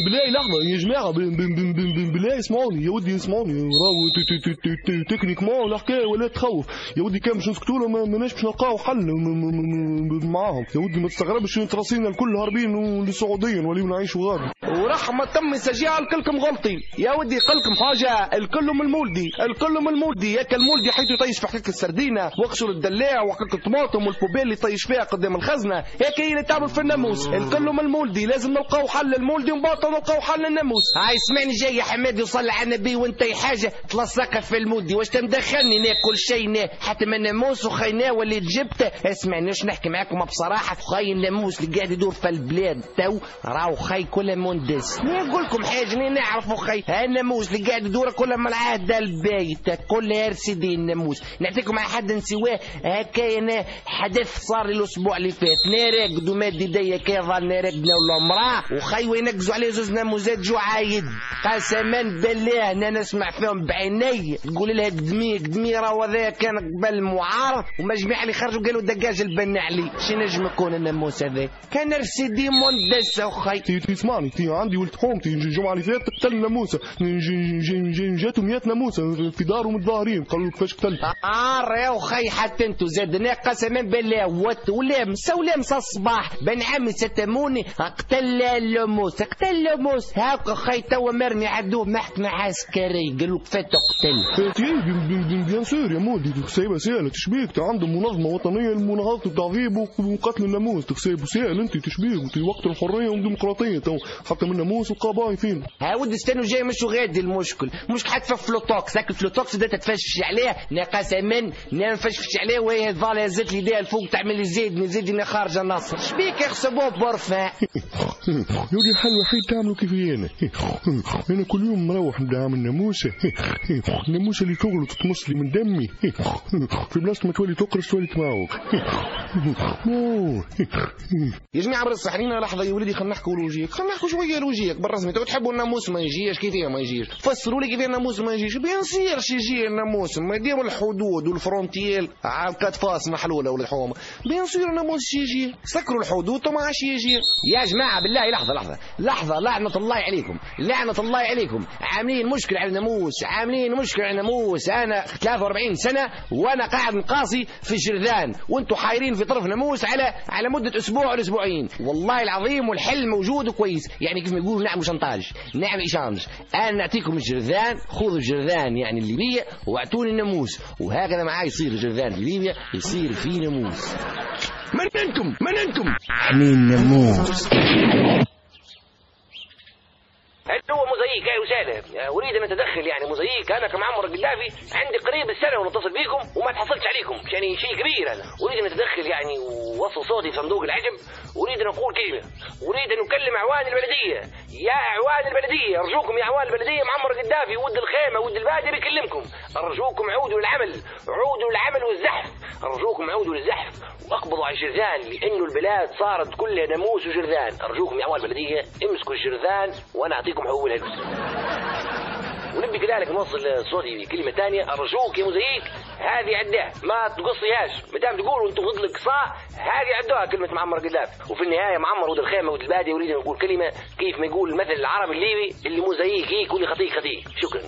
بالله لحظة يا جماعة، بالله اسمعوني يا ودي اسمعوني، راهو تكنيكمون الحكاية ولا تخوف يا ودي، كان باش نسكتوا له ماناش باش نلقاو حل معاهم يا ودي، ما تستغربش تراسينا الكل هاربين للسعودية وليو نعيشوا غادي. ورحمة تم سجيع الكلكم غلطين يا ودي، قلكم حاجة الكل من المولدي، الكل من المولدي، ياك المولدي حيث يطيش في حقيقة السردينة واقشر الدلاع وحقيقة الطماطم والبوبيل اللي يطيش فيها قدام الخزنة، هيك هي اللي تعمل في الناموس، الكل من المولدي، لازم نلقاو حل المولدي ومباطل نلقاو حل الناموس. هاي اسمعني جاي يا حماد وصلي على النبي وانت حاجة تلصقها في المولدي، واش تمدخلني ناكل شيء حتى من الناموس وخيناه واللي جبته. اسمعني واش نحكي معاكم بصراحة، خي الناموس اللي قاعد يدور في البلاد تو راهو خي كله مندس. نقول لكم حاجة نعرفوا خي، الناموس اللي قاعد يدور كله من العهد البيت، كل ارسدي الناموس. نعطيكم على حد نسواه هكايا، انا حدث صار لي الاسبوع اللي فات، نراقد وماد يديا كي ظل نراقدنا ولا مراه وخي وينقزوا عليه زوز ناموسات جوعايد، قسما بالله انا نسمع فيهم بعيني، تقول لها قدمي راهو هذا كان قبل معارض ومجميع اللي خرجوا قالوا دجاج البنا عليه، شي نجم يكون الناموس هذا كان ارسدي مندس وخي. تسمعني عندي ولد حومتي الجمعة اللي فاتت قتل ناموسة، جاتهم 100 ناموسة في دارهم متظاهرين، قالوا كيفاش قتل. يا وخي حتى انتو زادنا قسما بالله ولامس الصباح بن عمي ستموني قتل اللموس هاكا خي توا مرمي عدوه محكمة عسكرية قالوا كيفاش تقتل. بيان سور يا مودي، تخسيبها سهلة تشبيك، عندهم منظمة وطنية لمناهضة التعذيب وقتل الناموس، تخسيبها سهل انت تشبيك في وقت الحرية والديمقراطية، تو حتى من الناموس والقبائل فين. ودي استنوا جاي مشوا غادي المشكل حتى في فلوتوكس، هاك الفلوتوكس بدات تفشفش عليه قسما نفشفش عليه وهي الظاهر هزت لي ايديها الفوق تعمل لي زيدني خارجه نصر، شبيك يخصبوه بورفان. يودي الحل الوحيد تعملوا كيفي انا كل يوم مروح ندعم الناموسه اللي تغلط تمص لي من دمي في بلاصه ما تولي تقرص تولي تماوك. يا جماعه بالصح خلينا لحظه يا ولدي، خلينا نحكوا لوجيك، خلينا نحكوا شويه لوجيك بالرسمي. تو تحبوا الناموس ما يجيش، كيفيه ما يجيش؟ فسروا لي كيفيه الناموس ما يجيش. بيان سيرش يجي الناموس، ما يديروا الحدود والفرونتيل على كات فاس محلوله ولا الحومه، بيان سير الناموس يجي، سكروا الحدود وما عادش يجي. يا جماعه بالله لحظه لعنه الله عليكم عاملين مشكله على الناموس، انا 43 سنه وانا قاعد نقاصي في جرذان وانتم حايرين في طرف ناموس على مده اسبوع ولا اسبوعين، والله العظيم والحل موجود كويس، يعني كيف ما يقولوا نعمل شنطاج، نعمل إشانج، انا نعطيكم الجرذان، خذوا الجرذان يعني الليبيه واعطوني الناموس، وهكذا معاي يصير الجرذان في ليبيا يصير في ناموس. من انتم حنين ناموس. هو موزاييك يا وسالة، اريد ان اتدخل يعني موزاييك، انا كمعمر القذافي عندي قريب السنه ونتصل بيكم وما تحصلتش عليكم، يعني شيء كبير انا اريد ان اتدخل يعني ووصل صوتي في صندوق العجب، اريد ان اقول كلمه، اريد ان اكلم اعوان البلديه، يا اعوان البلديه ارجوكم يا اعوان البلديه، معمر القذافي ود الخيمه ود الباديه بيكلمكم، ارجوكم عودوا للعمل والزحف، ارجوكم عودوا للزحف واقبضوا على الجرذان، لانه البلاد صارت كلها ناموس وجرذان، ارجوكم يا اعوان البلديه امسكوا الجرذان وانا اعطيكم حقوق الهلوس. ونبي كذلك نوصل صوتي كلمه ثانيه، ارجوك يا موزاييك هذه عداها ما تقصيهاش، ما دام تقولوا انتم ضد الاقصاء هذه عدوها كلمه معمر القذافي، وفي النهايه معمر ود الخيمه ود الباديه اريد ان اقول كلمه كيف ما يقول المثل العربي الليبي اللي موزاييك هي كل خطيك. شكرا.